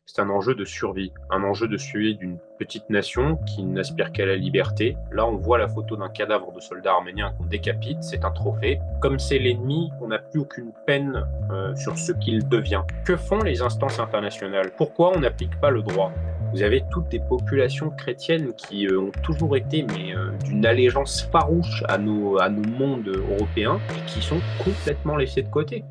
C'est un enjeu de survie, un enjeu de survie d'une petite nation qui n'aspire qu'à la liberté. Là, on voit la photo d'un cadavre de soldat arménien qu'on décapite, c'est un trophée. Comme c'est l'ennemi, on n'a plus aucune peine sur ce qu'il devient. Que font les instances internationales? Pourquoi on n'applique pas le droit? Vous avez toutes des populations chrétiennes qui ont toujours été d'une allégeance farouche à nos mondes européens et qui sont complètement laissés de côté.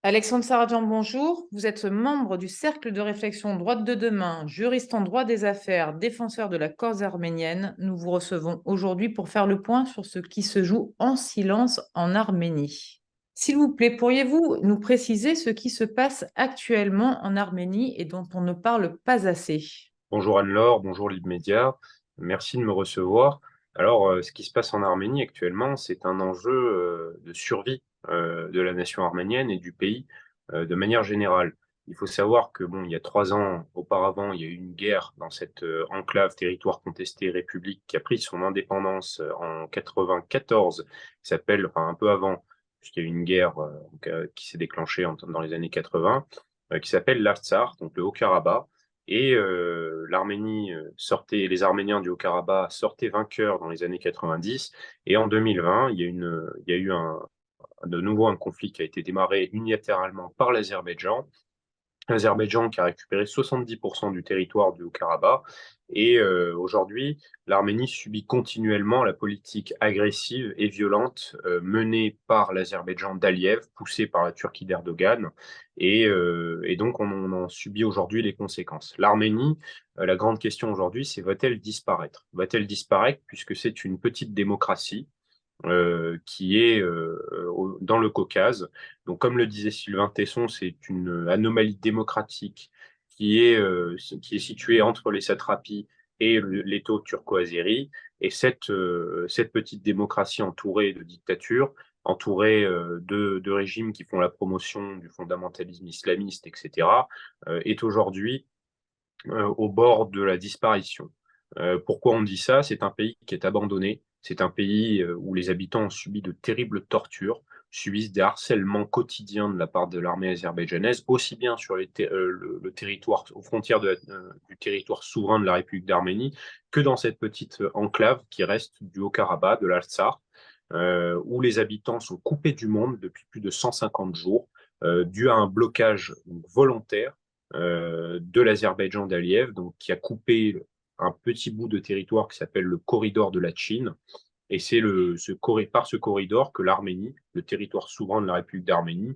Alexandre Saradjian, bonjour. Vous êtes membre du Cercle de réflexion Droite de demain, juriste en droit des affaires, défenseur de la cause arménienne. Nous vous recevons aujourd'hui pour faire le point sur ce qui se joue en silence en Arménie. S'il vous plaît, pourriez-vous nous préciser ce qui se passe actuellement en Arménie et dont on ne parle pas assez? Bonjour Anne-Laure, bonjour Libmedia, merci de me recevoir. Alors, ce qui se passe en Arménie actuellement, c'est un enjeu de survie de la nation arménienne et du pays de manière générale. Il faut savoir que, bon, il y a 3 ans auparavant, il y a eu une guerre dans cette enclave, territoire contesté, république, qui a pris son indépendance en 94, qui s'appelle, enfin un peu avant, puisqu'il y a eu une guerre qui s'est déclenchée dans les années 80, qui s'appelle l'Artsakh, donc le Haut-Karabakh. Et l'Arménie sortait, les Arméniens du Haut-Karabakh sortaient vainqueurs dans les années 90. Et en 2020, il y a eu de nouveau un conflit qui a été démarré unilatéralement par l'Azerbaïdjan qui a récupéré 70% du territoire du Haut-Karabakh. Et aujourd'hui, l'Arménie subit continuellement la politique agressive et violente menée par l'Azerbaïdjan d'Aliyev, poussée par la Turquie d'Erdogan. Et donc, on en subit aujourd'hui les conséquences. L'Arménie, la grande question aujourd'hui, c'est va-t-elle disparaître? Va-t-elle disparaître puisque c'est une petite démocratie qui est dans le Caucase. Donc, comme le disait Sylvain Tesson, c'est une anomalie démocratique qui est située entre les satrapies et l'Étau turco-azéri. Et cette petite démocratie entourée de dictatures, entourée de régimes qui font la promotion du fondamentalisme islamiste, etc., est aujourd'hui au bord de la disparition. Pourquoi on dit ça? C'est un pays qui est abandonné, c'est un pays où les habitants ont subi de terribles tortures, subissent des harcèlements quotidiens de la part de l'armée azerbaïdjanaise, aussi bien sur le territoire, aux frontières du territoire souverain de la République d'Arménie, que dans cette petite enclave qui reste du Haut-Karabakh, de l'Artsakh, où les habitants sont coupés du monde depuis plus de 150 jours, dû à un blocage volontaire de l'Azerbaïdjan d'Aliyev, donc qui a coupé un petit bout de territoire qui s'appelle le corridor de la Chine. Et c'est par ce corridor que l'Arménie, le territoire souverain de la République d'Arménie,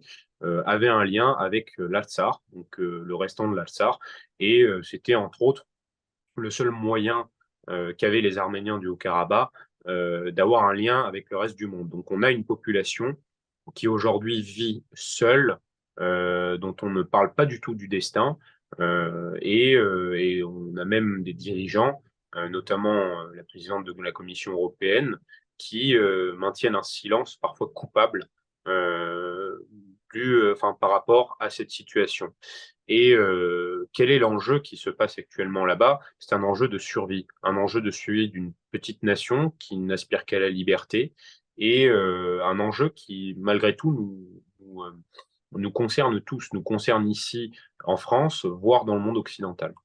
avait un lien avec l'Artsakh, donc le restant de l'Artsakh. Et c'était entre autres le seul moyen qu'avaient les Arméniens du Haut-Karabakh d'avoir un lien avec le reste du monde. Donc on a une population qui aujourd'hui vit seule, dont on ne parle pas du tout du destin, et on a même des dirigeants, notamment la présidente de la Commission européenne, qui maintiennent un silence parfois coupable par rapport à cette situation. Et quel est l'enjeu qui se passe actuellement là-bas? C'est un enjeu de survie d'une petite nation qui n'aspire qu'à la liberté, et un enjeu qui, malgré tout, nous concerne tous, nous concerne ici en France, voire dans le monde occidental.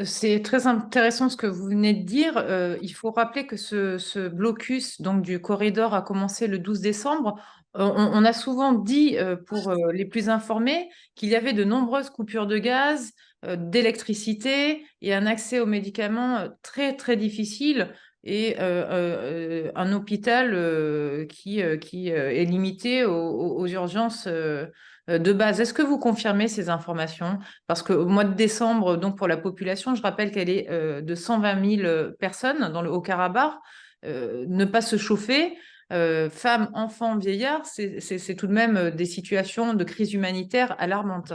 C'est très intéressant ce que vous venez de dire. Il faut rappeler que ce blocus donc, du corridor a commencé le 12 décembre. On a souvent dit, pour les plus informés, qu'il y avait de nombreuses coupures de gaz, d'électricité et un accès aux médicaments très, très difficile et un hôpital qui est limité aux urgences de base. Est-ce que vous confirmez ces informations? Parce qu'au mois de décembre, donc pour la population, je rappelle qu'elle est de 120 000 personnes dans le Haut-Karabakh. ne pas se chauffer, femmes, enfants, vieillards, c'est tout de même des situations de crise humanitaire alarmantes.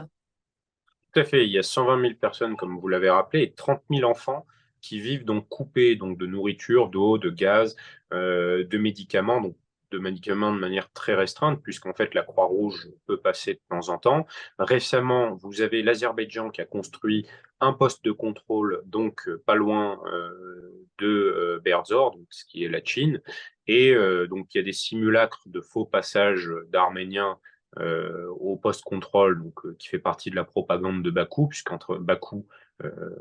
Tout à fait. Il y a 120 000 personnes, comme vous l'avez rappelé, et 30 000 enfants qui vivent donc coupés donc de nourriture, d'eau, de gaz, de médicaments, donc de médicaments de manière très restreinte, puisqu'en fait la Croix-Rouge peut passer de temps en temps. Récemment, vous avez l'Azerbaïdjan qui a construit un poste de contrôle, donc pas loin de Berzor, donc, ce qui est la Chine, et donc il y a des simulacres de faux passages d'Arméniens au post-contrôle, donc qui fait partie de la propagande de Bakou, puisqu'entre Bakou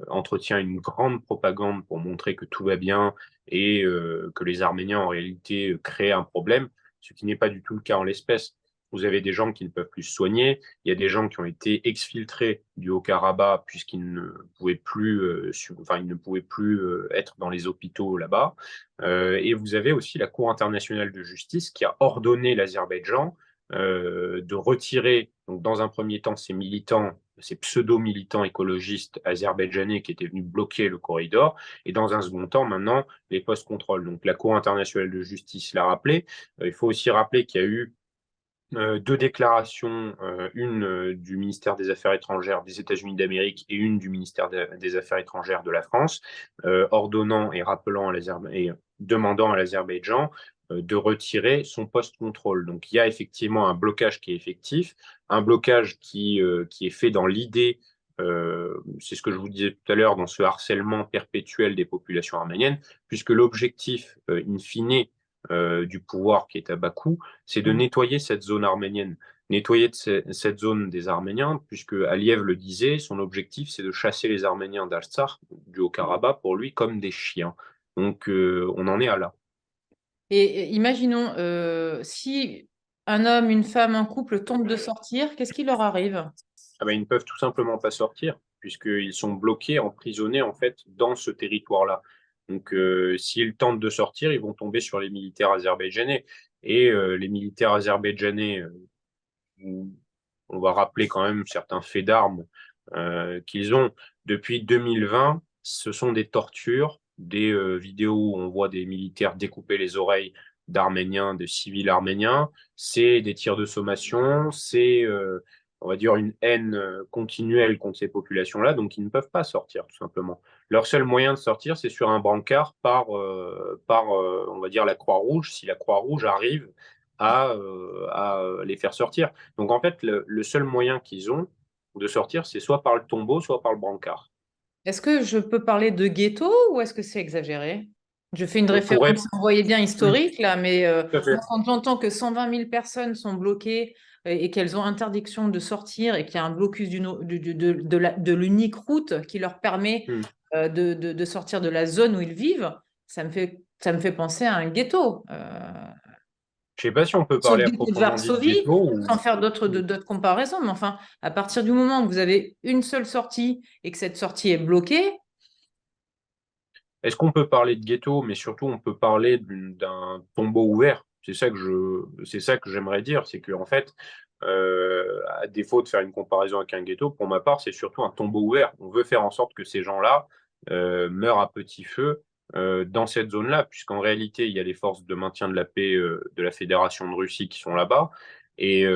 entretient une grande propagande pour montrer que tout va bien et que les Arméniens en réalité créent un problème, ce qui n'est pas du tout le cas en l'espèce. Vous avez des gens qui ne peuvent plus se soigner, il y a des gens qui ont été exfiltrés du Haut-Karabakh puisqu'ils ne pouvaient plus, ils ne pouvaient plus être dans les hôpitaux là-bas. Et vous avez aussi la Cour internationale de justice qui a ordonné l'Azerbaïdjan de retirer, donc dans un premier temps, ces militants, ces pseudo-militants écologistes azerbaïdjanais qui étaient venus bloquer le corridor, et dans un second temps, maintenant, les post-contrôles. Donc la Cour internationale de justice l'a rappelé. Il faut aussi rappeler qu'il y a eu deux déclarations, une du ministère des Affaires étrangères des États-Unis d'Amérique et une du ministère des Affaires étrangères de la France, ordonnant et rappelant et demandant à l'Azerbaïdjan de retirer son post-contrôle. Donc il y a effectivement un blocage qui est effectif, un blocage qui est fait dans l'idée, c'est ce que je vous disais tout à l'heure, dans ce harcèlement perpétuel des populations arméniennes, puisque l'objectif, in fine, du pouvoir qui est à Bakou, c'est de nettoyer cette zone arménienne, nettoyer cette zone des Arméniens, puisque Aliyev le disait, son objectif, c'est de chasser les Arméniens d'Artsakh, du Haut-Karabakh, pour lui, comme des chiens. Donc, on en est à là. Et imaginons, si un homme, une femme, un couple tentent de sortir, qu'est-ce qui leur arrive? Ah ben, ils ne peuvent tout simplement pas sortir, puisqu'ils sont bloqués, emprisonnés, en fait, dans ce territoire-là. Donc, s'ils tentent de sortir, ils vont tomber sur les militaires azerbaïdjanais. Et les militaires azerbaïdjanais, on va rappeler quand même certains faits d'armes qu'ils ont. Depuis 2020, ce sont des tortures, des vidéos où on voit des militaires découper les oreilles d'Arméniens, de civils arméniens. C'est des tirs de sommation, c'est, on va dire, une haine continuelle contre ces populations-là, donc ils ne peuvent pas sortir, tout simplement. Leur seul moyen de sortir, c'est sur un brancard par on va dire, la Croix-Rouge, si la Croix-Rouge arrive à les faire sortir. Donc en fait, le seul moyen qu'ils ont de sortir, c'est soit par le tombeau, soit par le brancard. Est-ce que je peux parler de ghetto ou est-ce que c'est exagéré? Je fais une On pourrait, référence, vous voyez bien, oui, historique là, mais tout à fait. moi, quand j'entends que 120 000 personnes sont bloquées et qu'elles ont interdiction de sortir et qu'il y a un blocus de l'unique route qui leur permet Hmm. de sortir de la zone où ils vivent, ça me fait penser à un ghetto. Je ne sais pas si on peut Sur le parler à ghetto de proprement dit de Varsovie, ghetto sans faire ou... d'autres comparaisons, mais enfin, à partir du moment où vous avez une seule sortie et que cette sortie est bloquée, Est-ce qu'on peut parler de ghetto, mais surtout on peut parler d'un tombeau ouvert? C'est ça que j'aimerais dire, c'est que en fait, à défaut de faire une comparaison avec un ghetto, pour ma part, c'est surtout un tombeau ouvert. On veut faire en sorte que ces gens-là meurent à petit feu dans cette zone-là, puisqu'en réalité, il y a les forces de maintien de la paix de la Fédération de Russie qui sont là-bas. Et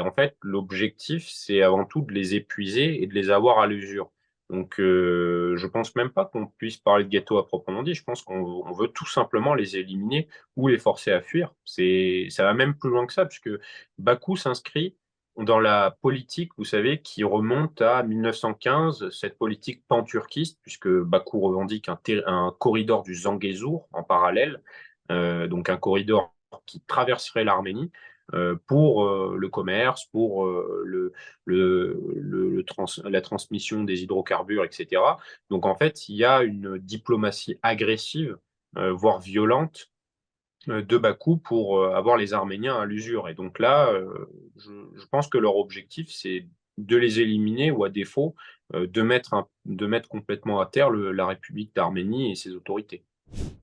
en fait, l'objectif, c'est avant tout de les épuiser et de les avoir à l'usure. Donc, je pense même pas qu'on puisse parler de ghetto à proprement dit. Je pense qu'on veut tout simplement les éliminer ou les forcer à fuir. Ça va même plus loin que ça, puisque Bakou s'inscrit dans la politique, vous savez, qui remonte à 1915, cette politique pan-turquiste, puisque Bakou revendique un corridor du Zangezur en parallèle, donc un corridor qui traverserait l'Arménie pour le commerce, pour la transmission des hydrocarbures, etc. Donc en fait, il y a une diplomatie agressive, voire violente, de Bakou pour avoir les Arméniens à l'usure. Et donc là, je pense que leur objectif, c'est de les éliminer ou à défaut de mettre complètement à terre la République d'Arménie et ses autorités.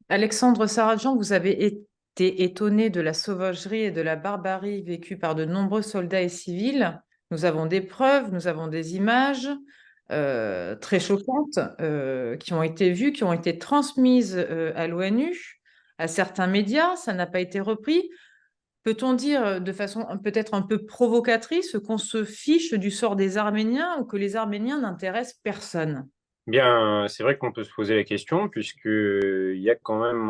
Alexandre Saradjan, vous avez été étonné de la sauvagerie et de la barbarie vécue par de nombreux soldats et civils. Nous avons des preuves, nous avons des images très choquantes qui ont été vues, qui ont été transmises à l'ONU, à certains médias, ça n'a pas été repris. Peut-on dire de façon peut-être un peu provocatrice qu'on se fiche du sort des Arméniens ou que les Arméniens n'intéressent personne? Bien, c'est vrai qu'on peut se poser la question, puisqu'il y a quand même,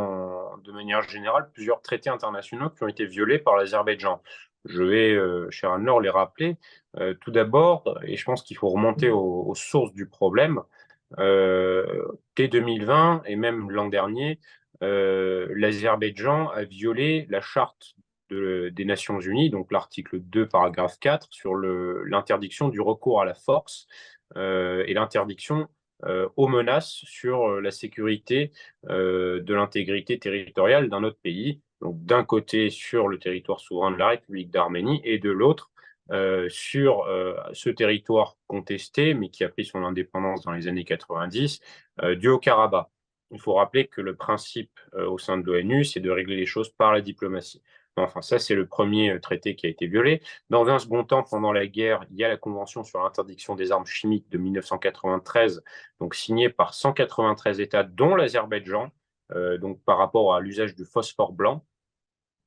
de manière générale, plusieurs traités internationaux qui ont été violés par l'Azerbaïdjan. Je vais, cher Anne-Laure, les rappeler. Tout d'abord, et je pense qu'il faut remonter aux sources du problème, dès 2020 et même l'an dernier, l'Azerbaïdjan a violé la charte des Nations Unies, donc l'article 2, paragraphe 4, sur l'interdiction du recours à la force et l'interdiction aux menaces sur la sécurité de l'intégrité territoriale d'un autre pays. Donc d'un côté sur le territoire souverain de la République d'Arménie et de l'autre sur ce territoire contesté, mais qui a pris son indépendance dans les années 90, du Haut-Karabakh. Il faut rappeler que le principe au sein de l'ONU, c'est de régler les choses par la diplomatie. Enfin, ça, c'est le premier traité qui a été violé. Dans un second temps, pendant la guerre, il y a la Convention sur l'interdiction des armes chimiques de 1993, donc signée par 193 États, dont l'Azerbaïdjan, donc par rapport à l'usage du phosphore blanc,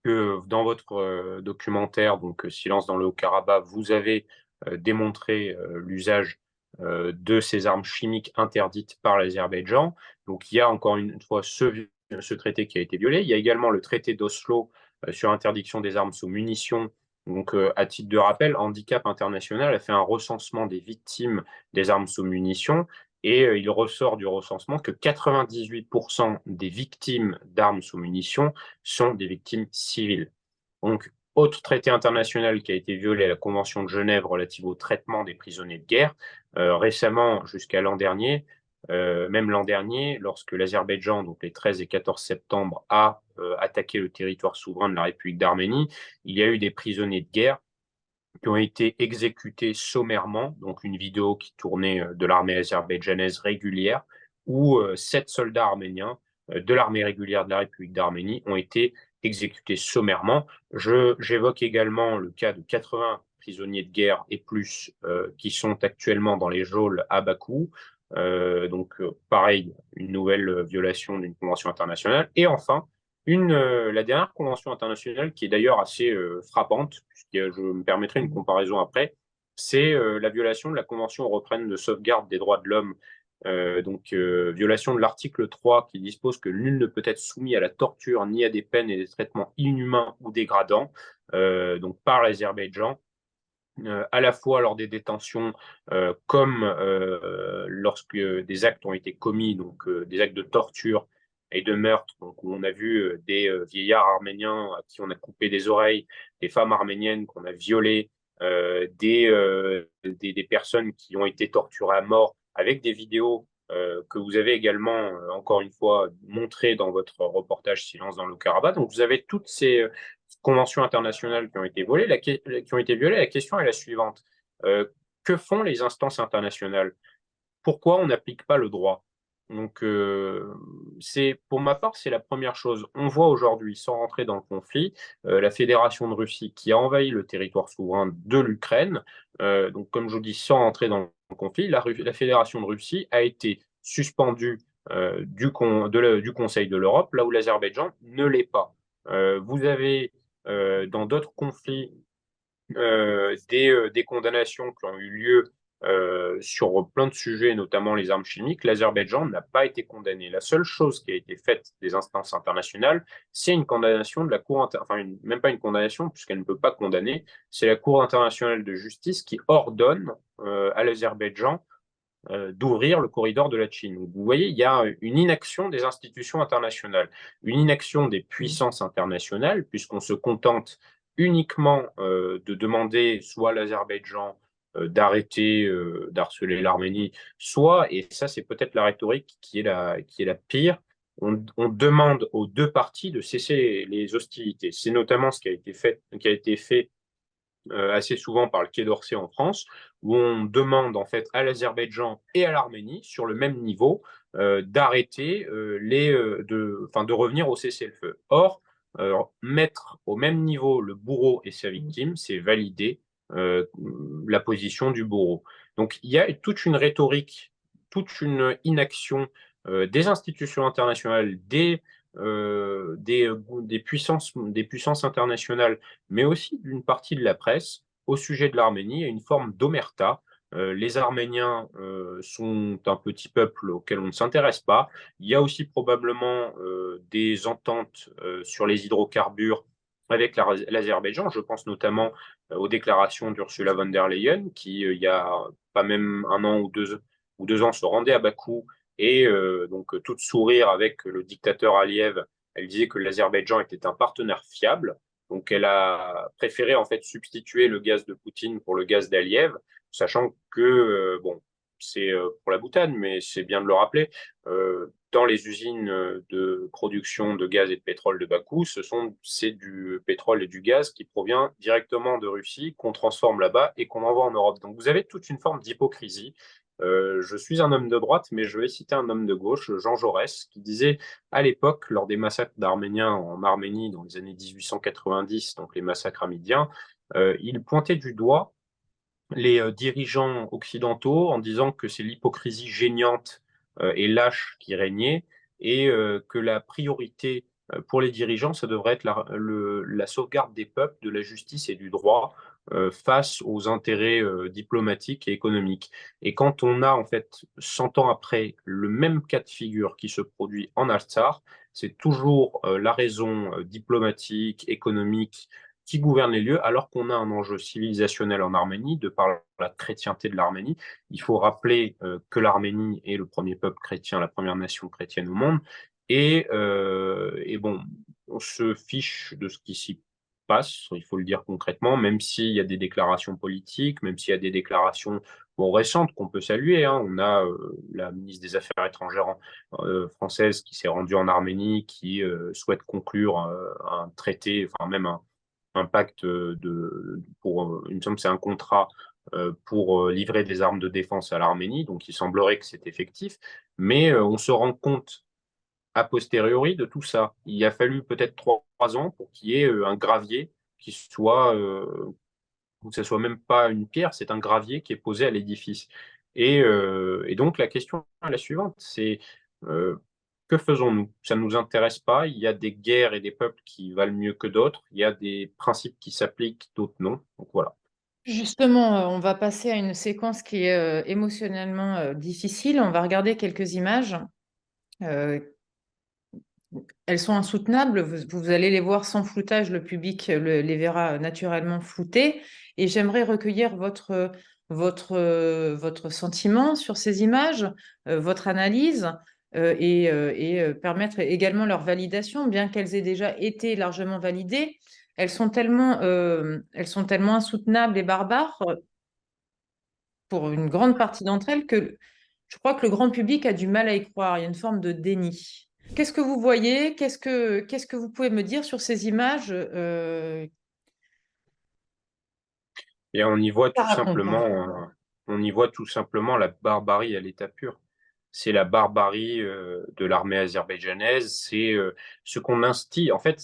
que dans votre documentaire, donc Silence dans le Haut-Karabakh, vous avez démontré l'usage de ces armes chimiques interdites par l'Azerbaïdjan. Donc il y a encore une fois ce traité qui a été violé. Il y a également le traité d'Oslo sur l'interdiction des armes sous munitions. Donc, à titre de rappel, Handicap International a fait un recensement des victimes des armes sous munitions et il ressort du recensement que 98% des victimes d'armes sous munitions sont des victimes civiles. Donc, autre traité international qui a été violé, la Convention de Genève relative au traitement des prisonniers de guerre. Récemment, jusqu'à l'an dernier, même l'an dernier, lorsque l'Azerbaïdjan, donc les 13 et 14 septembre, a attaqué le territoire souverain de la République d'Arménie, il y a eu des prisonniers de guerre qui ont été exécutés sommairement, donc une vidéo qui tournait de l'armée azerbaïdjanaise régulière, où 7 soldats arméniens de l'armée régulière de la République d'Arménie ont été exécutés sommairement. J'évoque également le cas de 80 prisonniers de guerre et plus qui sont actuellement dans les geôles à Bakou. Pareil, une nouvelle violation d'une convention internationale. Et enfin, la dernière convention internationale, qui est d'ailleurs assez frappante, puisque je me permettrai une comparaison après, c'est la violation de la Convention européenne de sauvegarde des droits de l'homme, violation de l'article 3 qui dispose que nul ne peut être soumis à la torture ni à des peines et des traitements inhumains ou dégradants, donc par l'Azerbaïdjan. À la fois lors des détentions comme lorsque des actes ont été commis, donc des actes de torture et de meurtre, donc où on a vu des vieillards arméniens à qui on a coupé des oreilles, des femmes arméniennes qu'on a violées, des personnes qui ont été torturées à mort, avec des vidéos que vous avez également, encore une fois, montrées dans votre reportage Silence dans le Karabakh. Donc vous avez toutes ces conventions internationales qui ont été qui ont été violées. La question est la suivante. Que font les instances internationales? Pourquoi on n'applique pas le droit? Donc, pour ma part, c'est la première chose. On voit aujourd'hui, sans rentrer dans le conflit, la Fédération de Russie qui a envahi le territoire souverain de l'Ukraine. Donc, comme je vous dis, sans rentrer dans le conflit, la Fédération de Russie a été suspendue du Conseil de l'Europe, là où l'Azerbaïdjan ne l'est pas. Vous avez dans d'autres conflits des condamnations qui ont eu lieu sur plein de sujets, notamment les armes chimiques. L'Azerbaïdjan n'a pas été condamné. La seule chose qui a été faite des instances internationales, c'est une condamnation de la Cour même pas une condamnation, puisqu'elle ne peut pas condamner, c'est la Cour internationale de justice qui ordonne à l'Azerbaïdjan d'ouvrir le corridor de la Chine. Vous voyez, il y a une inaction des institutions internationales, une inaction des puissances internationales, puisqu'on se contente uniquement de demander soit à l'Azerbaïdjan d'arrêter d'harceler l'Arménie, soit, et ça c'est peut-être la rhétorique qui est la pire, on demande aux deux parties de cesser les hostilités. C'est notamment ce qui a été fait assez souvent par le Quai d'Orsay en France, où on demande en fait à l'Azerbaïdjan et à l'Arménie, sur le même niveau, d'arrêter de revenir au cessez-le-feu. Or, mettre au même niveau le bourreau et sa victime, c'est valider la position du bourreau. Donc il y a toute une rhétorique, toute une inaction des institutions internationales, des puissances internationales, mais aussi d'une partie de la presse, au sujet de l'Arménie, et une forme d'omerta. Les Arméniens sont un petit peuple auquel on ne s'intéresse pas. Il y a aussi probablement des ententes sur les hydrocarbures avec l'Azerbaïdjan. Je pense notamment aux déclarations d'Ursula von der Leyen, qui, il y a pas même un an ou 2 ans, se rendait à Bakou et donc toute sourire avec le dictateur Aliyev. Elle disait que l'Azerbaïdjan était un partenaire fiable. Donc elle a préféré en fait substituer le gaz de Poutine pour le gaz d'Aliyev, sachant que bon, c'est pour la boutade, mais c'est bien de le rappeler. Dans les usines de production de gaz et de pétrole de Bakou, c'est du pétrole et du gaz qui provient directement de Russie, qu'on transforme là-bas et qu'on envoie en Europe. Donc vous avez toute une forme d'hypocrisie. Je suis un homme de droite, mais je vais citer un homme de gauche, Jean Jaurès, qui disait à l'époque, lors des massacres d'Arméniens en Arménie dans les années 1890, donc les massacres hamidiens, il pointait du doigt les dirigeants occidentaux en disant que c'est l'hypocrisie géniante et lâche qui régnait, et que la priorité pour les dirigeants, ça devrait être la sauvegarde des peuples, de la justice et du droit face aux intérêts diplomatiques et économiques. Et quand on a, en fait, 100 ans après, le même cas de figure qui se produit en Artsakh, c'est toujours la raison diplomatique, économique, qui gouverne les lieux, alors qu'on a un enjeu civilisationnel en Arménie, de par la chrétienté de l'Arménie. Il faut rappeler que l'Arménie est le premier peuple chrétien, la première nation chrétienne au monde, et bon, on se fiche de ce qui s'y passe, il faut le dire concrètement, même s'il y a des déclarations politiques, même s'il y a des déclarations bon, récentes qu'on peut saluer. Hein. On a la ministre des Affaires étrangères française qui s'est rendue en Arménie, qui souhaite conclure un traité, enfin même un pacte il me semble que c'est un contrat pour livrer des armes de défense à l'Arménie, donc il semblerait que c'est effectif, mais on se rend compte a posteriori de tout ça. Il a fallu peut-être 3 ans pour qu'il y ait un gravier qui soit, que ce soit même pas une pierre, c'est un gravier qui est posé à l'édifice. Et donc la question est la suivante, c'est euh, que faisons-nous? Ça ne nous intéresse pas, il y a des guerres et des peuples qui valent mieux que d'autres, il y a des principes qui s'appliquent, d'autres non. Donc voilà. Justement, on va passer à une séquence qui est émotionnellement difficile. On va regarder quelques images. Euh, Elles sont insoutenables. Vous allez les voir sans floutage. Le public les verra naturellement floutés. Et j'aimerais recueillir votre sentiment sur ces images, votre analyse, et permettre également leur validation, bien qu'elles aient déjà été largement validées. Elles sont tellement insoutenables et barbares pour une grande partie d'entre elles que je crois que le grand public a du mal à y croire. Il y a une forme de déni. Qu'est-ce que vous voyez? Qu'est-ce que vous pouvez me dire sur ces images Et ça raconte en fait. on y voit tout simplement la barbarie à l'état pur. C'est la barbarie de l'armée azerbaïdjanaise, c'est ce qu'on instille. En fait,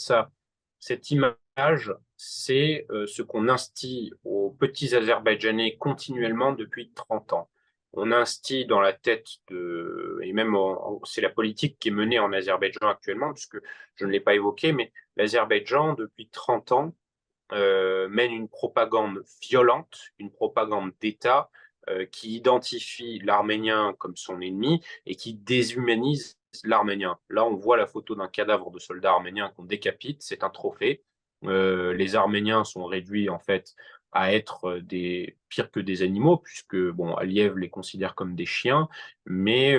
cette image, c'est ce qu'on instille aux petits Azerbaïdjanais continuellement depuis 30 ans. On instille dans la tête et même c'est la politique qui est menée en Azerbaïdjan actuellement, puisque je ne l'ai pas évoqué, mais l'Azerbaïdjan, depuis 30 ans, mène une propagande violente, une propagande d'État qui identifie l'Arménien comme son ennemi et qui déshumanise l'Arménien. Là, on voit la photo d'un cadavre de soldat arménien qu'on décapite, c'est un trophée. Les Arméniens sont réduits en fait à être des pires que des animaux, puisque bon, Aliyev les considère comme des chiens, mais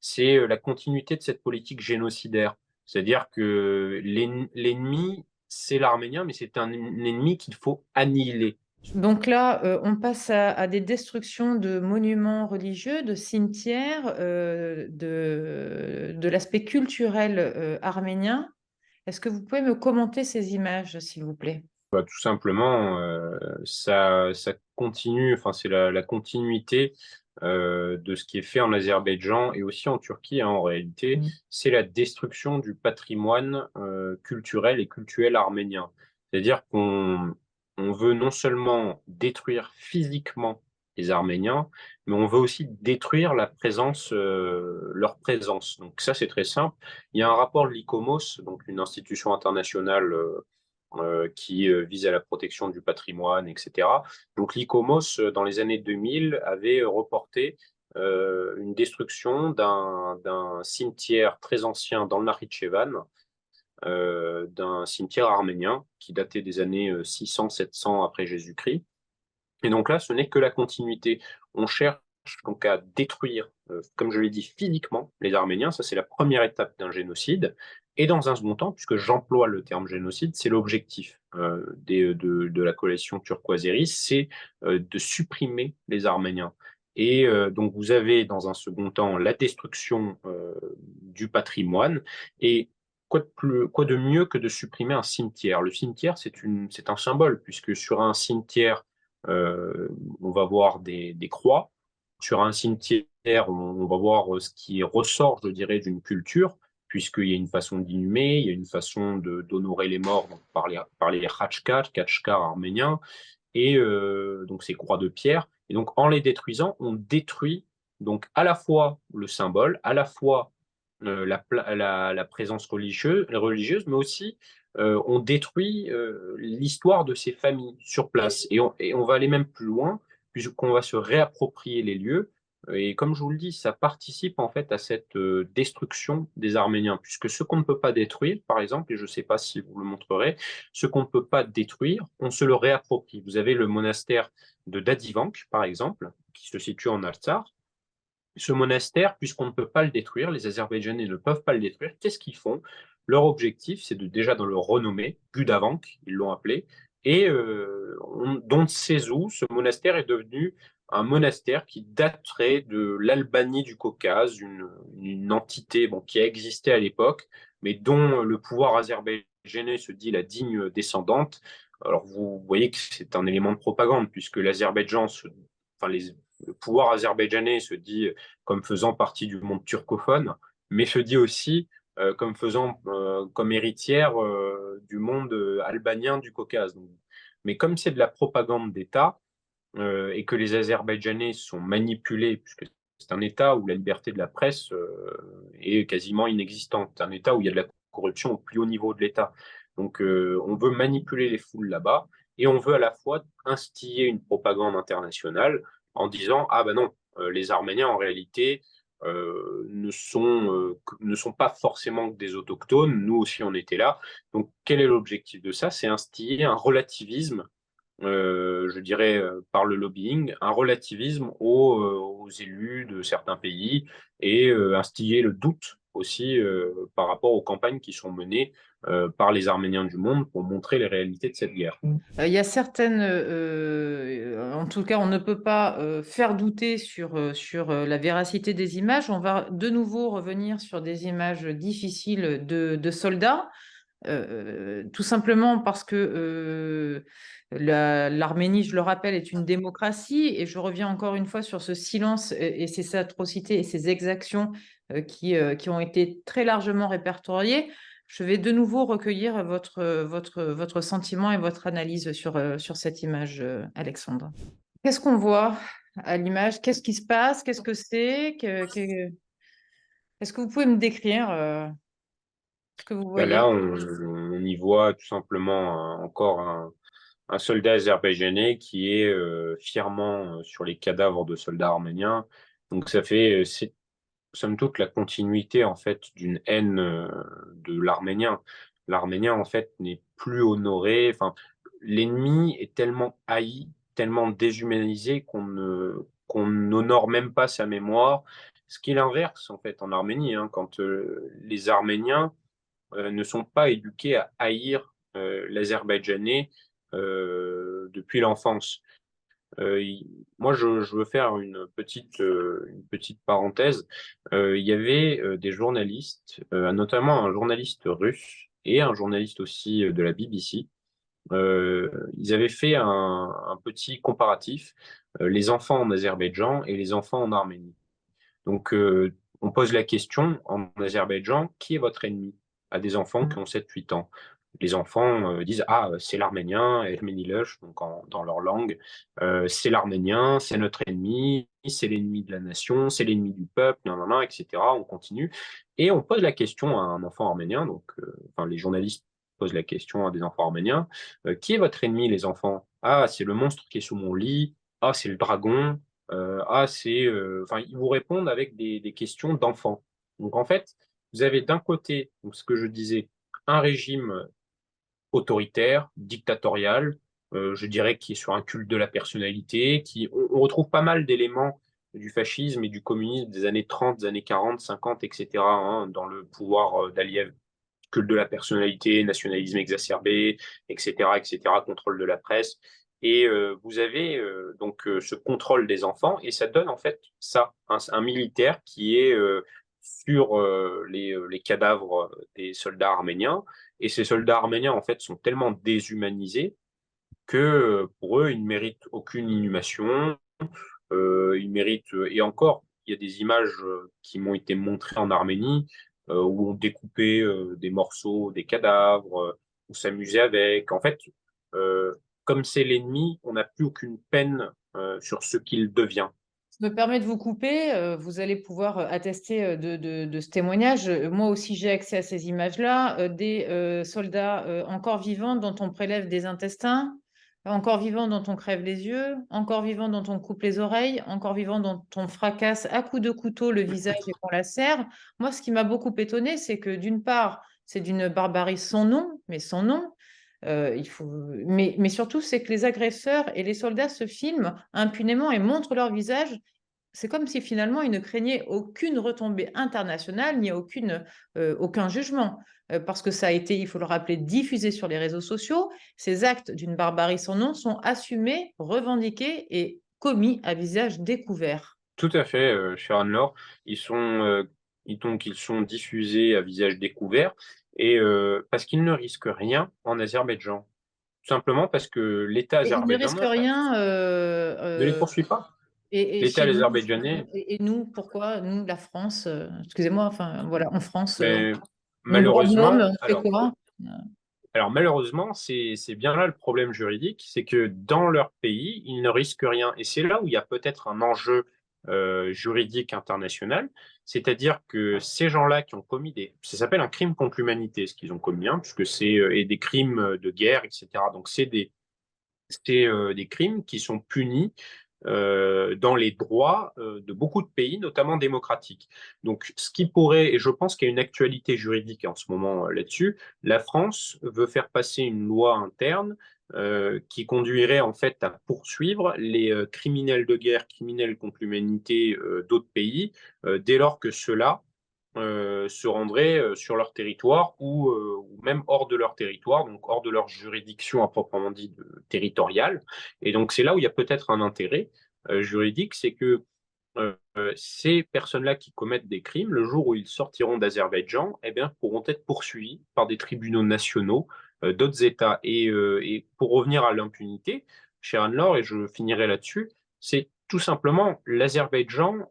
c'est la continuité de cette politique génocidaire. C'est-à-dire que l'ennemi c'est l'Arménien, mais c'est un ennemi qu'il faut annihiler. Donc là, on passe à des destructions de monuments religieux, de cimetières, de l'aspect culturel arménien. Est-ce que vous pouvez me commenter ces images, s'il vous plaît? Bah, tout simplement, ça continue, enfin, c'est la continuité de ce qui est fait en Azerbaïdjan et aussi en Turquie, hein, en réalité. Mm. C'est la destruction du patrimoine culturel et cultuel arménien. C'est-à-dire qu'on veut non seulement détruire physiquement les Arméniens, mais on veut aussi détruire leur présence. Donc ça, c'est très simple. Il y a un rapport de l'ICOMOS, donc une institution internationale qui vise à la protection du patrimoine, etc. Donc l'ICOMOS, dans les années 2000, avait reporté une destruction d'un cimetière très ancien dans le Nakhitchevan, d'un cimetière arménien qui datait des années 600-700 après Jésus-Christ. Et donc là, ce n'est que la continuité. On cherche donc à détruire, comme je l'ai dit, physiquement les Arméniens. Ça, c'est la première étape d'un génocide. Et dans un second temps, puisque j'emploie le terme génocide, c'est l'objectif de la coalition turco-azérie, c'est de supprimer les Arméniens. Et donc vous avez dans un second temps la destruction du patrimoine. Et quoi de mieux que de supprimer un cimetière? Le cimetière, c'est un symbole, puisque sur un cimetière, euh, on va voir des croix. Sur un cimetière, on va voir ce qui ressort, je dirais, d'une culture, puisqu'il y a une façon d'inhumer, il y a une façon d'honorer les morts donc par les Khatchkars arméniens, et donc ces croix de pierre. Et donc en les détruisant, on détruit donc à la fois le symbole, à la fois la présence religieuse, mais aussi on détruit l'histoire de ces familles sur place. Et on va aller même plus loin, puisqu'on va se réapproprier les lieux. Et comme je vous le dis, ça participe en fait à cette destruction des Arméniens, puisque ce qu'on ne peut pas détruire, par exemple, et je ne sais pas si vous le montrerez, ce qu'on ne peut pas détruire, on se le réapproprie. Vous avez le monastère de Dadivank, par exemple, qui se situe en Artsakh. Ce monastère, puisqu'on ne peut pas le détruire, les Azerbaïdjanais ne peuvent pas le détruire, qu'est-ce qu'ils font? Leur objectif, c'est déjà de le renommer, Gudavank, ils l'ont appelé, et on ne sait où, ce monastère est devenu un monastère qui daterait de l'Albanie du Caucase, une entité bon, qui a existé à l'époque, mais dont le pouvoir azerbaïdjanais se dit la digne descendante. Alors vous voyez que c'est un élément de propagande, puisque enfin, le pouvoir azerbaïdjanais se dit comme faisant partie du monde turcophone, mais se dit aussi comme héritière du monde albanien du Caucase. Donc, mais comme c'est de la propagande d'État et que les Azerbaïdjanais sont manipulés, puisque c'est un État où la liberté de la presse est quasiment inexistante, c'est un État où il y a de la corruption au plus haut niveau de l'État. Donc on veut manipuler les foules là-bas et on veut à la fois instiller une propagande internationale en disant ah ben non, les Arméniens en réalité ne sont pas forcément des autochtones, nous aussi on était là. Donc quel est l'objectif de ça? C'est instiller un relativisme je dirais, par le lobbying, un relativisme aux élus de certains pays et instiller le doute aussi par rapport aux campagnes qui sont menées par les Arméniens du monde pour montrer les réalités de cette guerre. Il y a certaines, en tout cas, on ne peut pas faire douter sur la véracité des images. On va de nouveau revenir sur des images difficiles de soldats. Tout simplement parce que l'Arménie, je le rappelle, est une démocratie et je reviens encore une fois sur ce silence et ces atrocités et ces exactions qui ont été très largement répertoriées. Je vais de nouveau recueillir votre sentiment et votre analyse sur cette image, Alexandre. Qu'est-ce qu'on voit à l'image? Qu'est-ce qui se passe? Qu'est-ce que c'est? Est-ce que vous pouvez me décrire ce que vous Ben là, voyez? on y voit tout simplement encore un soldat azerbaïdjanais qui est fièrement sur les cadavres de soldats arméniens. Donc ça fait, c'est somme toute la continuité en fait d'une haine de l'arménien. L'arménien en fait n'est plus honoré. Enfin, l'ennemi est tellement haï, tellement déshumanisé qu'on n'honore même pas sa mémoire. Ce qui est l'inverse en fait en Arménie, hein, quand les Arméniens ne sont pas éduqués à haïr l'Azerbaïdjanais depuis l'enfance. Euh, Moi, je veux faire une petite parenthèse. Il y avait des journalistes, notamment un journaliste russe et un journaliste aussi de la BBC. Ils avaient fait un petit comparatif, les enfants en Azerbaïdjan et les enfants en Arménie. Donc, on pose la question en Azerbaïdjan, qui est votre ennemi? À des enfants qui ont 7-8 ans. Les enfants disent ah c'est l'arménien, Ermenilush, donc dans leur langue, c'est l'arménien, c'est notre ennemi, c'est l'ennemi de la nation, c'est l'ennemi du peuple, non, non, non, etc. On continue et on pose la question à un enfant arménien, donc enfin les journalistes posent la question à des enfants arméniens, qui est votre ennemi les enfants? Ah c'est le monstre qui est sous mon lit, ah c'est le dragon, ah c'est, enfin ils vous répondent avec des questions d'enfants. Donc en fait vous avez d'un côté, donc ce que je disais, un régime autoritaire, dictatorial, je dirais qui est sur un culte de la personnalité, on retrouve pas mal d'éléments du fascisme et du communisme des années 30, des années 40, 50, etc., hein, dans le pouvoir d'Aliyev. Culte de la personnalité, nationalisme exacerbé, etc., etc., contrôle de la presse. Et vous avez donc ce contrôle des enfants, et ça donne en fait ça, un militaire qui est sur les cadavres des soldats arméniens. Et ces soldats arméniens en fait sont tellement déshumanisés que pour eux, ils ne méritent aucune inhumation. Ils méritent, et encore, il y a des images qui m'ont été montrées en Arménie où on découpait des morceaux, des cadavres, on s'amusait avec. En fait, euh, comme c'est l'ennemi, on n'a plus aucune peine sur ce qu'il devient. Je me permets de vous couper. Vous allez pouvoir attester de ce témoignage. Moi aussi, j'ai accès à ces images-là. Des soldats encore vivants dont on prélève des intestins, encore vivants dont on crève les yeux, encore vivants dont on coupe les oreilles, encore vivants dont on fracasse à coups de couteau le visage et qu'on lacère. Moi, ce qui m'a beaucoup étonné, c'est que d'une part, c'est d'une barbarie sans nom, mais sans nom. Mais surtout, c'est que les agresseurs et les soldats se filment impunément et montrent leur visage. C'est comme si finalement ils ne craignaient aucune retombée internationale ni aucun jugement. Parce que ça a été, il faut le rappeler, diffusé sur les réseaux sociaux. Ces actes d'une barbarie sans nom sont assumés, revendiqués et commis à visage découvert. Tout à fait, cher Anne-Laure. Donc, ils sont diffusés à visage découvert et parce qu'ils ne risquent rien en Azerbaïdjan. Tout simplement parce que l'État Et ils ne risquent azerbaïdjanais rien. ne les poursuit pas. Et L'État chez nous, azerbaïdjanais, et nous, pourquoi? Nous, la France, excusez-moi, enfin voilà, en France, mais nos droits de l'homme, malheureusement, on fait quoi? alors malheureusement, c'est bien là le problème juridique, c'est que dans leur pays, ils ne risquent rien. Et c'est là où il y a peut-être un enjeu juridique international, c'est-à-dire que ces gens-là qui ont commis ça s'appelle un crime contre l'humanité, ce qu'ils ont commis, hein, puisque c'est et des crimes de guerre, etc. Donc c'est des crimes qui sont punis dans les droits de beaucoup de pays, notamment démocratiques. Donc, ce qui pourrait, et je pense qu'il y a une actualité juridique en ce moment là-dessus, la France veut faire passer une loi interne qui conduirait en fait à poursuivre les criminels de guerre, criminels contre l'humanité d'autres pays, dès lors que ceux-là se rendraient sur leur territoire ou même hors de leur territoire, donc hors de leur juridiction à proprement dit territoriale. Et donc c'est là où il y a peut-être un intérêt juridique, c'est que ces personnes-là qui commettent des crimes, le jour où ils sortiront d'Azerbaïdjan, eh bien, pourront être poursuivis par des tribunaux nationaux d'autres États. Et pour revenir à l'impunité, cher Anne-Laure, et je finirai là-dessus, c'est tout simplement l'Azerbaïdjan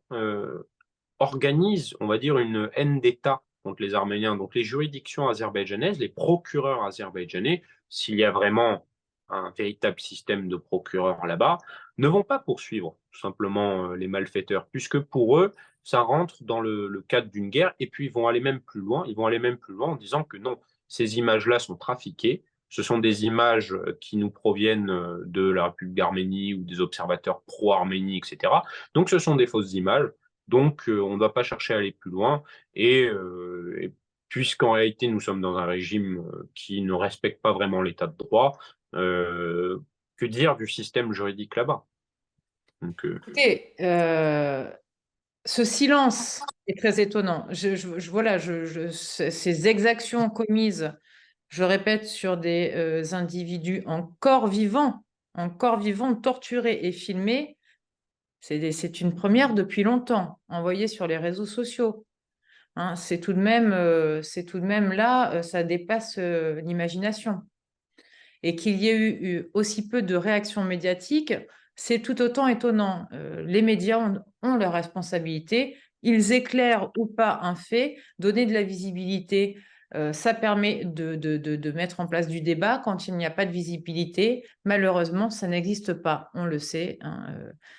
organise, on va dire, une haine d'État contre les Arméniens. Donc les juridictions azerbaïdjanaises, les procureurs azerbaïdjanais, s'il y a vraiment un véritable système de procureurs là-bas, ne vont pas poursuivre tout simplement les malfaiteurs, puisque pour eux, ça rentre dans le cadre d'une guerre, et puis ils vont aller même plus loin, ils vont aller même plus loin en disant que non, ces images-là sont trafiquées, ce sont des images qui nous proviennent de la République d'Arménie ou des observateurs pro-Arménie, etc. Donc ce sont des fausses images, donc, on ne doit pas chercher à aller plus loin. Et puisqu'en réalité, nous sommes dans un régime qui ne respecte pas vraiment l'état de droit, euh, que dire du système juridique là-bas? Donc, Écoutez, ce silence est très étonnant. Voilà, ces exactions commises, je répète, sur des individus encore vivants, torturés et filmés, c'est une première depuis longtemps, envoyée sur les réseaux sociaux. Hein. C'est tout de même là, ça dépasse l'imagination. Et qu'il y ait eu aussi peu de réactions médiatiques, c'est tout autant étonnant. Les médias ont leur responsabilité. Ils éclairent ou pas un fait, donner de la visibilité Ça permet de mettre en place du débat quand il n'y a pas de visibilité. Malheureusement, ça n'existe pas, on le sait, hein,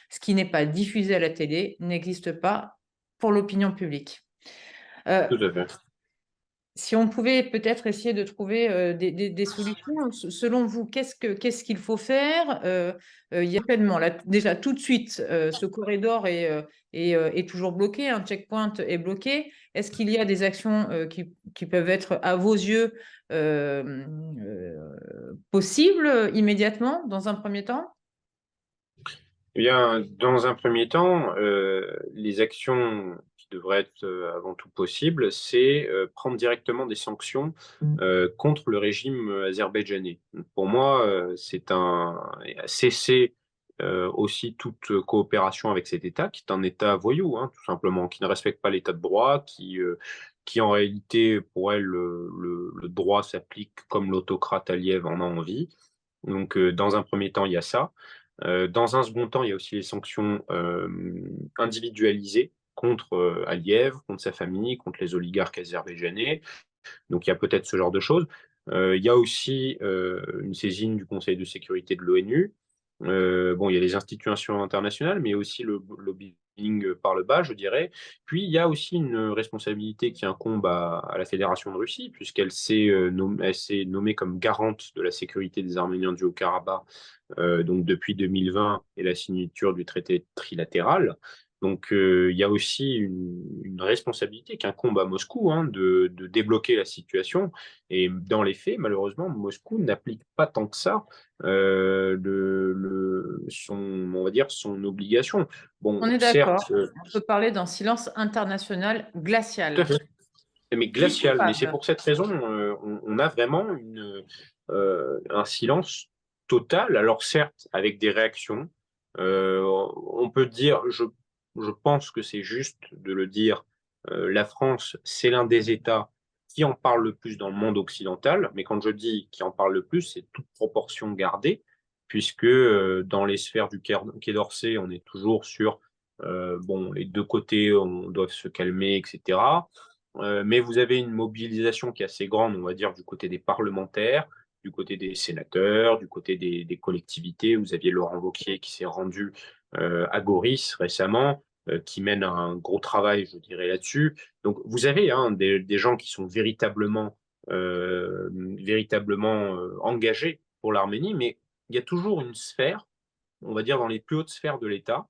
ce qui n'est pas diffusé à la télé n'existe pas pour l'opinion publique. Tout à fait. Si on pouvait peut-être essayer de trouver des solutions, selon vous, qu'est-ce qu'il faut faire? Il y a tellement, là, déjà tout de suite, ce corridor est toujours bloqué, un checkpoint est bloqué. Est-ce qu'il y a des actions qui peuvent être, à vos yeux, possibles immédiatement, dans un premier temps? Eh bien, dans un premier temps, les actions qui devraient être avant tout possibles, c'est prendre directement des sanctions contre le régime azerbaïdjanais. Pour moi, c'est cesser aussi toute coopération avec cet État, qui est un État voyou, hein, tout simplement, qui ne respecte pas l'État de droit, qui en réalité, pour elle, le droit s'applique comme l'autocrate Aliyev en a envie. Donc, dans un premier temps, il y a ça. Dans un second temps, il y a aussi les sanctions individualisées contre Aliyev, contre sa famille, contre les oligarques azerbaïdjanais. Donc il y a peut-être ce genre de choses. Il y a aussi une saisine du Conseil de sécurité de l'ONU. Bon, il y a les institutions internationales, mais aussi le lobbying par le bas, je dirais. Puis il y a aussi une responsabilité qui incombe à la Fédération de Russie, puisqu'elle elle s'est nommée comme garante de la sécurité des Arméniens du Haut-Karabakh, donc depuis 2020 et la signature du traité trilatéral. Donc, il y a aussi une responsabilité qui incombe à Moscou, hein, de débloquer la situation. Et dans les faits, malheureusement, Moscou n'applique pas tant que ça on va dire, son obligation. Bon, On est d'accord. certes, On peut parler d'un silence international tout à glacial. fait, mais Qui est glacial. Mais c'est coupable? pour cette raison, on a vraiment un silence total. Alors certes, avec des réactions, on peut dire, je pense que c'est juste de le dire, la France, c'est l'un des États qui en parle le plus dans le monde occidental. Mais quand je dis qui en parle le plus, c'est toute proportion gardée, puisque dans les sphères du Quai d'Orsay, on est toujours sur bon, les deux côtés, on doit se calmer, etc. Mais vous avez une mobilisation qui est assez grande, on va dire, du côté des parlementaires, du côté des sénateurs, du côté des collectivités. Vous aviez Laurent Wauquiez qui s'est rendu à Goris récemment, qui mène un gros travail, je dirais, là-dessus. Donc, vous avez hein, des gens qui sont véritablement engagés pour l'Arménie, mais il y a toujours une sphère, on va dire dans les plus hautes sphères de l'État,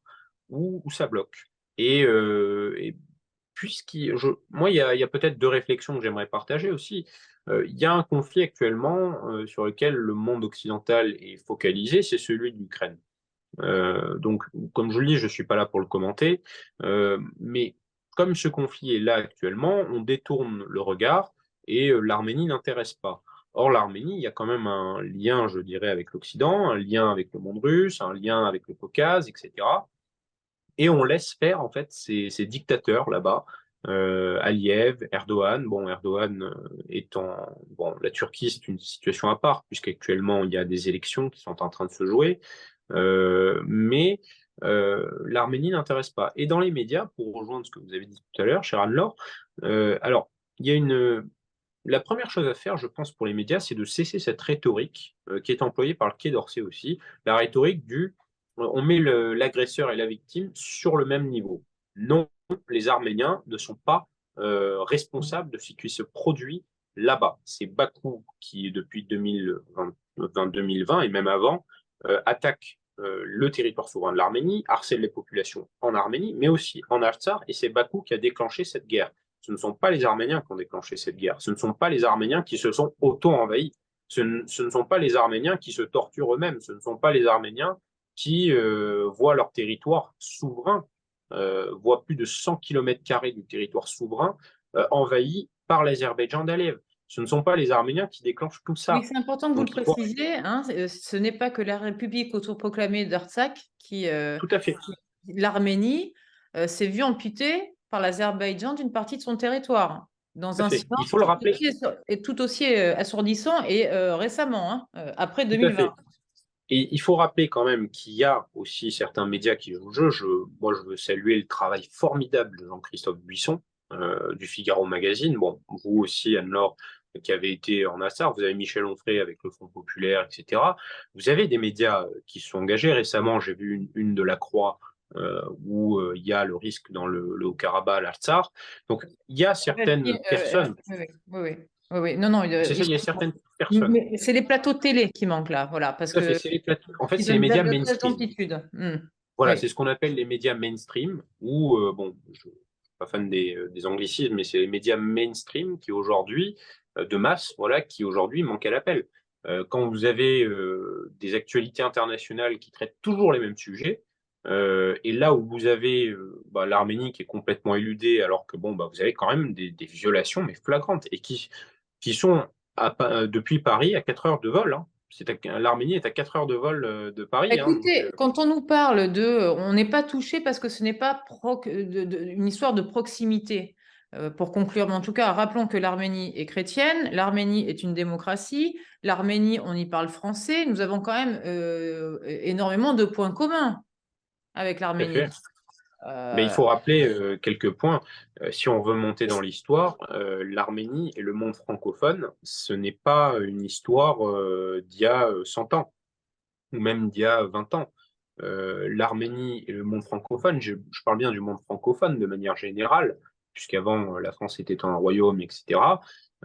où ça bloque. Et moi, il y a peut-être deux réflexions que j'aimerais partager aussi. Il y a un conflit actuellement sur lequel le monde occidental est focalisé, c'est celui de l'Ukraine. Donc, comme je le dis, je ne suis pas là pour le commenter, mais comme ce conflit est là actuellement, on détourne le regard et l'Arménie n'intéresse pas. Or, l'Arménie, il y a quand même un lien, je dirais, avec l'Occident, un lien avec le monde russe, un lien avec le Caucase, etc. Et on laisse faire en fait ces dictateurs là-bas, Aliyev, Erdogan. Bon, Erdogan étant bon, la Turquie c'est une situation à part puisqu'actuellement il y a des élections qui sont en train de se jouer, mais l'Arménie n'intéresse pas. Et dans les médias, pour rejoindre ce que vous avez dit tout à l'heure, cher Anne-Laure, alors il y a la première chose à faire, je pense, pour les médias, c'est de cesser cette rhétorique qui est employée par le Quai d'Orsay aussi, la rhétorique du on met l'agresseur et la victime sur le même niveau. Non, les Arméniens ne sont pas responsables de ce qui se produit là-bas. C'est Bakou qui, depuis 2020 et même avant, attaque le territoire souverain de l'Arménie, harcèle les populations en Arménie, mais aussi en Artsakh, et c'est Bakou qui a déclenché cette guerre. Ce ne sont pas les Arméniens qui ont déclenché cette guerre. Ce ne sont pas les Arméniens qui se sont auto-envahis. Ce ne sont pas les Arméniens qui se torturent eux-mêmes. Ce ne sont pas les Arméniens qui voient leur territoire souverain, voient plus de 100 km² du territoire souverain envahi par l'Azerbaïdjan d'Aliyev. Ce ne sont pas les Arméniens qui déclenchent tout Oui, ça. c'est important que vous le Donc il faut précisiez, hein, ce n'est pas que la République autoproclamée d'Artsakh qui, tout à fait, l'Arménie, s'est vue amputée par l'Azerbaïdjan d'une partie de son territoire, tout dans à un fait. Il silence faut le rappeler. tout aussi assourdissant et récemment, hein, après Tout à 2020. fait. Et il faut rappeler quand même qu'il y a aussi certains médias qui jouent le jeu. Moi, je veux saluer le travail formidable de Jean-Christophe Buisson, du Figaro Magazine. Bon, vous aussi, Anne-Laure, qui avez été en Assar, vous avez Michel Onfray avec le Front Populaire, etc. Vous avez des médias qui se sont engagés. Récemment, j'ai vu une de la Croix où il y a le risque dans le Haut-Karabakh, l'Artsakh. Donc, il y a certaines personnes, Oui, oui, oui, oui. Oui, oui. Non, non, c'est ça, ils il y a sont... certaines personnes. Mais c'est les plateaux télé qui manquent là, voilà, parce Tout à fait, que c'est les en fait, ils c'est les donnent médias de très mainstream. d'amplitude. Voilà, Oui. c'est ce qu'on appelle les médias mainstream, ou, bon, je ne suis pas fan des anglicismes, mais c'est les médias mainstream qui aujourd'hui, de masse, voilà, qui aujourd'hui manquent à l'appel. Quand vous avez des actualités internationales qui traitent toujours les mêmes sujets, et là où vous avez l'Arménie qui est complètement éludée, alors que bon, vous avez quand même des violations, mais flagrantes, et qui sont depuis Paris à 4 heures de vol. Hein. L'Arménie est à 4 heures de vol de Paris. Hein, donc, Écoutez, quand on nous parle de, on n'est pas touché parce que ce n'est pas une histoire de proximité. Pour conclure, mais en tout cas, rappelons que l'Arménie est chrétienne, l'Arménie est une démocratie, l'Arménie, on y parle français, nous avons quand même énormément de points communs avec tout à fait. l'Arménie. Mais il Euh, faut rappeler quelques points. Si on veut monter dans l'histoire, l'Arménie et le monde francophone, ce n'est pas une histoire d'il y a 100 ans, ou même d'il y a 20 ans. L'Arménie et le monde francophone, je parle bien du monde francophone de manière générale, puisqu'avant la France était un royaume, etc.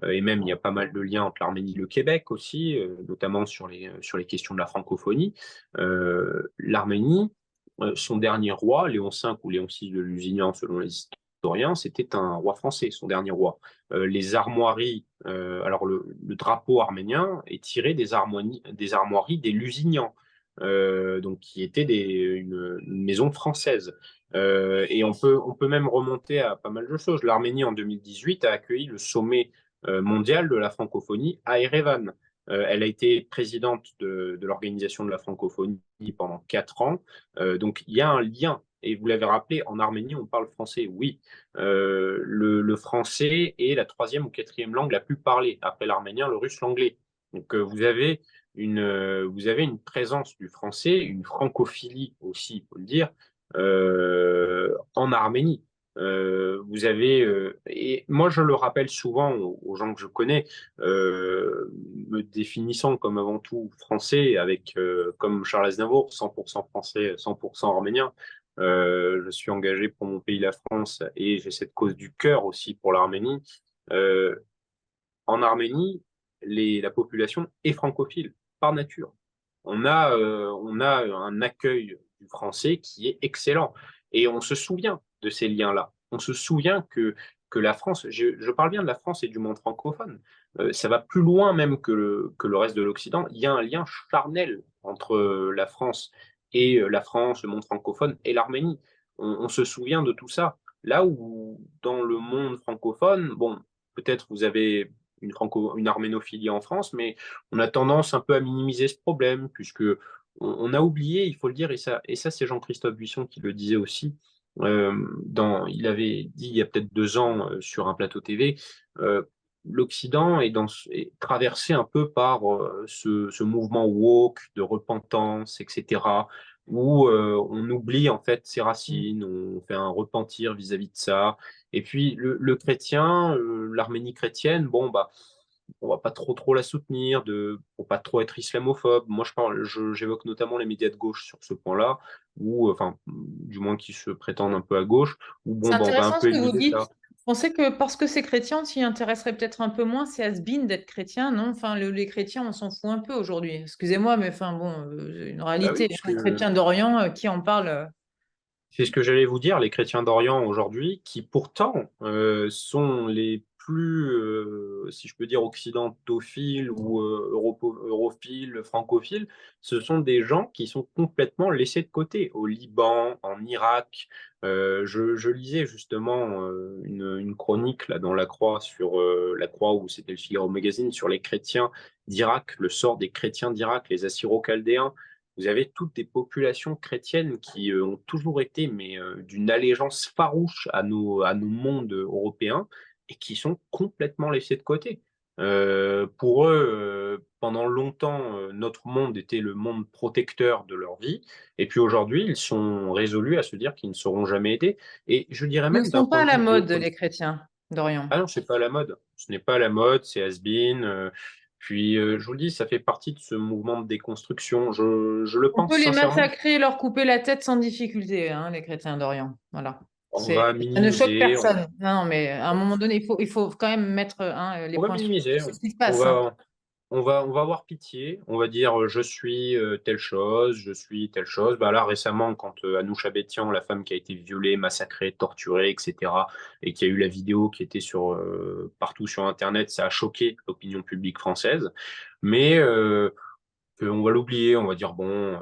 Et même il y a pas mal de liens entre l'Arménie et le Québec aussi, notamment sur les questions de la francophonie. L'Arménie, son dernier roi, Léon V ou Léon VI de Lusignan selon les historiens, c'était un roi français, son dernier roi. Les armoiries, alors le drapeau arménien est tiré des armoiries des Lusignans donc qui était une maison française. Et on peut même remonter à pas mal de choses. L'Arménie, en 2018, a accueilli le sommet mondial de la francophonie à Erevan. Elle a été présidente de l'Organisation de la francophonie pendant 4 ans. Donc il y a un lien. Et vous l'avez rappelé, en Arménie, on parle français, oui. Le français est la troisième ou quatrième langue la plus parlée, après l'arménien, le russe, l'anglais. Donc vous avez une présence du français, une francophilie aussi, il faut le dire, en Arménie. Et moi je le rappelle souvent aux gens que je connais, me définissant comme avant tout français, avec comme Charles Aznavour, 100% français, 100% arménien. Je suis engagé pour mon pays, la France, et j'ai cette cause du cœur aussi pour l'Arménie. Euh, En Arménie, la population est francophile par nature. On a un accueil du français qui est excellent. Et on se souvient de ces liens-là. On se souvient que la France, je parle bien de la France et du monde francophone, ça va plus loin même que le reste de l'Occident. Il y a un lien charnel entre la France, le monde francophone et l'Arménie. On se souvient de tout ça. Là où dans le monde francophone, bon, peut-être vous avez une arménophilie en France, mais on a tendance un peu à minimiser ce problème, puisque on a oublié, il faut le dire, et ça c'est Jean-Christophe Buisson qui le disait aussi, il avait dit il y a peut-être 2 ans sur un plateau TV, l'Occident est traversé un peu par ce mouvement woke de repentance, etc., où on oublie en fait ses racines, on fait un repentir vis-à-vis de ça. Et puis le chrétien, l'Arménie chrétienne, bon bah on va pas trop la soutenir, pour pas trop être islamophobe. Moi, j'évoque notamment les médias de gauche sur ce point-là, ou enfin, du moins qui se prétendent un peu à gauche, où c'est bon, on va un intéressant peu ce que vous éliminer dites. ça. On sait que parce que c'est chrétien, on s'y intéresserait peut-être un peu moins. C'est has-been d'être chrétien, non? Enfin, les chrétiens, on s'en fout un peu aujourd'hui. Excusez-moi, mais enfin bon, c'est une Bah oui, réalité. puisque Les chrétiens d'Orient, qui en parlent? c'est ce que j'allais vous dire, les chrétiens d'Orient aujourd'hui, qui pourtant sont les plus, si je peux dire, occidentophiles ou europhiles, francophiles, ce sont des gens qui sont complètement laissés de côté. Au Liban, en Irak, je lisais justement une chronique là, dans La Croix, sur La Croix, où c'était le Figaro Magazine, sur les chrétiens d'Irak, le sort des chrétiens d'Irak, les Assyro-Chaldéens. Vous avez toutes des populations chrétiennes qui ont toujours été mais d'une allégeance farouche à nos mondes européens et qui sont complètement laissées de côté. Pour eux, pendant longtemps, notre monde était le monde protecteur de leur vie. Et puis aujourd'hui, ils sont résolus à se dire qu'ils ne seront jamais aidés. Et je dirais Ils ne même d'un sont pas point à de la vue mode, géopolitique. les chrétiens d'Orient. Ah non, c'est pas la mode. Ce n'est pas la mode, c'est has-been. Puis, je vous le dis, ça fait partie de ce mouvement de déconstruction. Je le On peut pense les sincèrement. massacrer, leur couper la tête sans difficulté, hein, les chrétiens d'Orient. Voilà. On va Ça ne choque minimiser, personne. Non, non, mais à un moment donné, il faut quand même mettre hein, les on va points minimiser. sur ce qui se On passe. Hein. va, on va avoir pitié, on va dire je suis telle chose, je suis telle chose. Bah là récemment, quand Anoucha Bétian, la femme qui a été violée, massacrée, torturée, etc., et qui a eu la vidéo qui était sur partout sur Internet, ça a choqué l'opinion publique française. Mais on va l'oublier, on va dire bon,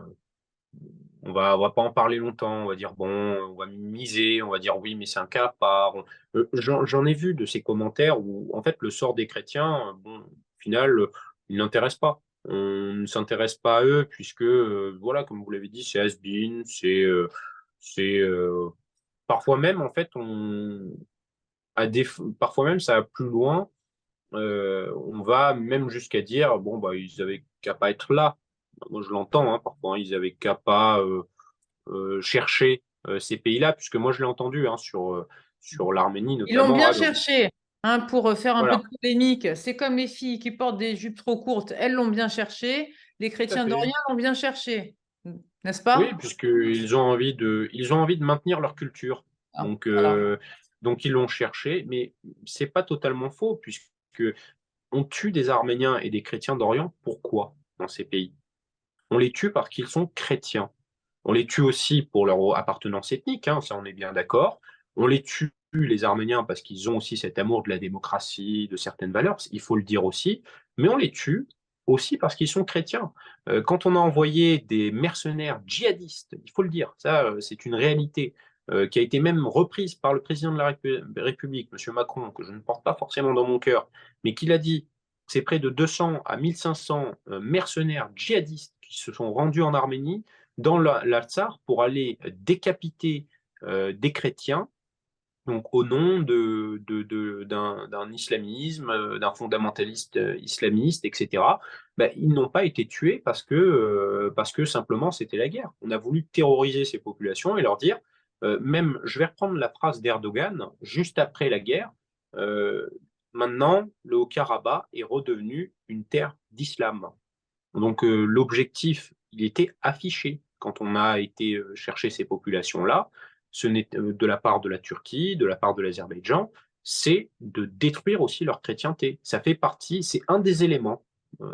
on va pas en parler longtemps, on va dire bon, on va minimiser, on va dire oui, mais c'est un cas à part. J'en ai vu de ces commentaires où en fait le sort des chrétiens, bon, au final, il n'intéresse pas. On ne s'intéresse pas à eux puisque voilà, comme vous l'avez dit, c'est has-been, c'est parfois même en fait parfois même ça va plus loin. On va même jusqu'à dire bon bah ils avaient qu'à pas être là. Moi je l'entends hein, parfois, hein, ils avaient qu'à pas chercher ces pays-là, puisque moi je l'ai entendu hein, sur l'Arménie Ils l'ont notamment. bien Ah, donc, cherché, hein, pour faire un peu de voilà, polémique. C'est comme les filles qui portent des jupes trop courtes, elles l'ont bien cherché. Les tout à chrétiens fait. d'Orient l'ont bien cherché, n'est-ce Oui, pas? ils ont envie de maintenir leur culture. Ah, Donc, voilà. donc ils l'ont cherché, mais c'est pas totalement faux, puisque on tue des Arméniens et des chrétiens d'Orient. Pourquoi dans ces pays? On les tue parce qu'ils sont chrétiens. On les tue aussi pour leur appartenance ethnique, hein, ça on est bien d'accord. On les tue, les Arméniens, parce qu'ils ont aussi cet amour de la démocratie, de certaines valeurs, il faut le dire aussi, mais on les tue aussi parce qu'ils sont chrétiens. Quand on a envoyé des mercenaires djihadistes, il faut le dire, ça c'est une réalité, qui a été même reprise par le président de la République, M. Macron, que je ne porte pas forcément dans mon cœur, mais qui l'a dit, c'est près de 200 à 1500 mercenaires djihadistes qui se sont rendus en Arménie dans l'Artsakh pour aller décapiter des chrétiens, donc au nom d'un islamisme, d'un fondamentaliste islamiste, etc. Ben, ils n'ont pas été tués parce que simplement c'était la guerre. On a voulu terroriser ces populations et leur dire, même, je vais reprendre la phrase d'Erdogan, juste après la guerre, euh, maintenant le Haut-Karabakh est redevenu une terre d'islam. Donc l'objectif, il était affiché quand on a été chercher ces populations-là. Ce n'est de la part de la Turquie, de la part de l'Azerbaïdjan, c'est de détruire aussi leur chrétienté. Ça fait partie, c'est un des éléments.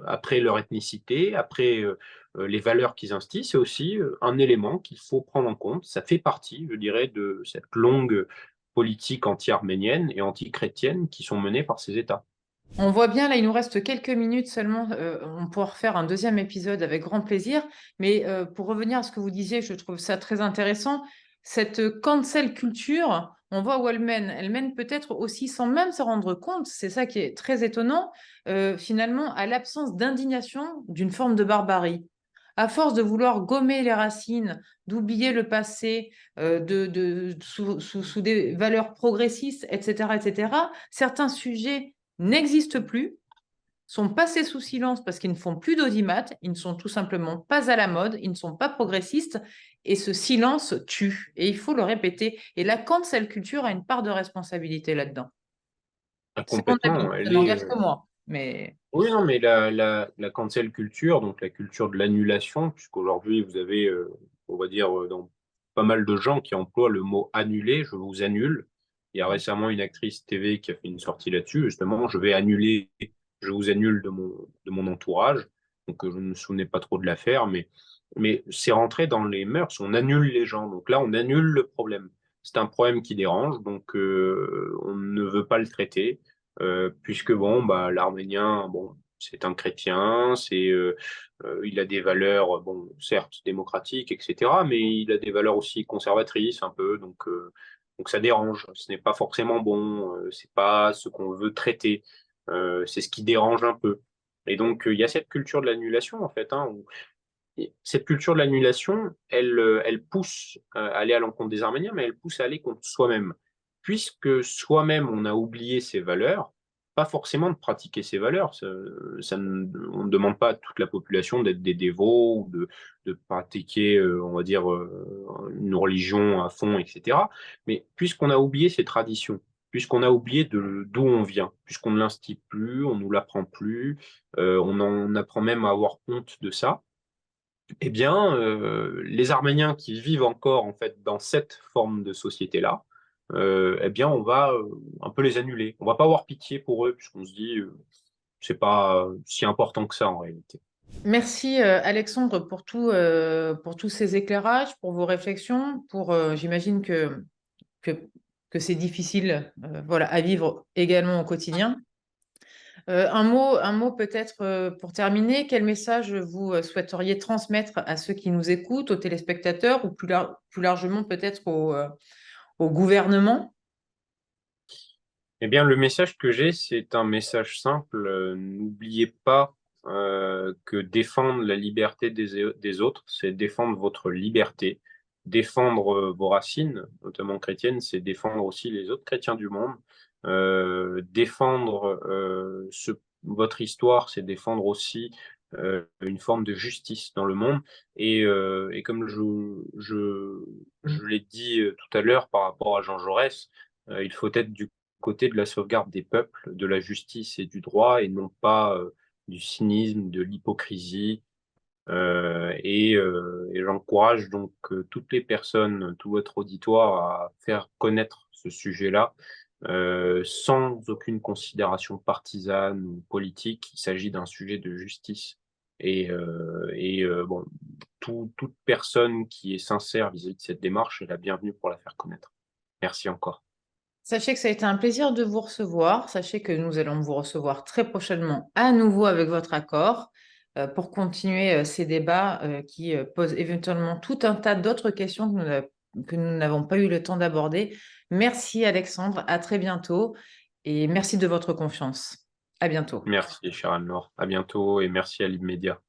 Après leur ethnicité, après les valeurs qu'ils instillent, c'est aussi un élément qu'il faut prendre en compte. Ça fait partie, je dirais, de cette longue politique anti-arménienne et anti-chrétienne qui sont menées par ces États. On voit bien, là, il nous reste quelques minutes seulement. On pourra refaire un deuxième épisode avec grand plaisir. Mais pour revenir à ce que vous disiez, je trouve ça très intéressant. Cette cancel culture, on voit où elle mène. Elle mène peut-être aussi sans même se rendre compte, c'est ça qui est très étonnant, finalement, à l'absence d'indignation d'une forme de barbarie. À force de vouloir gommer les racines, d'oublier le passé, sous des valeurs progressistes, etc., certains sujets n'existent plus, sont passés sous silence parce qu'ils ne font plus d'audimat, ils ne sont tout simplement pas à la mode, ils ne sont pas progressistes, et ce silence tue. Et il faut le répéter. Et la cancel culture a une part de responsabilité là-dedans. Ah, C'est mon complètement, avis, ça elle est, n'engage que moi. Mais oui, non, mais la cancel culture, donc la culture de l'annulation, puisqu'aujourd'hui, vous avez, on va dire, dans pas mal de gens qui emploient le mot annuler, je vous annule. Il y a récemment une actrice TV qui a fait une sortie là-dessus, justement, je vais annuler, je vous annule de mon entourage. Donc, je ne me souvenais pas trop de l'affaire, mais c'est rentré dans les mœurs, on annule les gens. Donc là, on annule le problème. C'est un problème qui dérange, donc on ne veut pas le traiter puisque bon, bah, l'Arménien, bon, c'est un chrétien, il a des valeurs, bon, certes démocratiques, etc., mais il a des valeurs aussi conservatrices un peu, donc ça dérange. Ce n'est pas forcément bon, c'est pas ce qu'on veut traiter, c'est ce qui dérange un peu. Et donc il y a cette culture de l'annulation en fait, hein, et cette culture de l'annulation, elle pousse à aller à l'encontre des Arméniens, mais elle pousse à aller contre soi-même. Puisque soi-même, on a oublié ses valeurs, pas forcément de pratiquer ces valeurs. On ne demande pas à toute la population d'être des dévots ou de pratiquer, on va dire, une religion à fond, etc. Mais puisqu'on a oublié ces traditions, puisqu'on a oublié d'où on vient, puisqu'on ne l'instille plus, on ne nous l'apprend plus, on apprend même à avoir honte de ça, eh bien, les Arméniens qui vivent encore en fait dans cette forme de société-là, eh bien, on va un peu les annuler. On va pas avoir pitié pour eux, puisqu'on se dit, c'est pas si important que ça en réalité. Merci Alexandre pour tous ces éclairages, pour vos réflexions, j'imagine que, que c'est difficile voilà, à vivre également au quotidien. Un mot peut-être pour terminer, quel message vous souhaiteriez transmettre à ceux qui nous écoutent, aux téléspectateurs ou plus largement peut-être au gouvernement? Eh bien, le message que j'ai, c'est un message simple. N'oubliez pas que défendre la liberté des autres, c'est défendre votre liberté. Défendre vos racines, notamment chrétiennes, c'est défendre aussi les autres chrétiens du monde. Défendre votre histoire, c'est défendre aussi une forme de justice dans le monde. Et comme je l'ai dit tout à l'heure par rapport à Jean Jaurès, il faut être du côté de la sauvegarde des peuples, de la justice et du droit, et non pas du cynisme, de l'hypocrisie. Et j'encourage donc toutes les personnes, tout votre auditoire à faire connaître ce sujet-là sans aucune considération partisane ou politique. Il s'agit d'un sujet de justice. Bon, toute personne qui est sincère vis-à-vis de cette démarche est la bienvenue pour la faire connaître. Merci encore. Sachez que ça a été un plaisir de vous recevoir. Sachez que nous allons vous recevoir très prochainement à nouveau avec votre accord pour continuer ces débats qui posent éventuellement tout un tas d'autres questions que nous n'avons pas eu le temps d'aborder. Merci Alexandre, à très bientôt et merci de votre confiance. À bientôt. Merci, cher Anne-Laure. À bientôt et merci à Libmedia.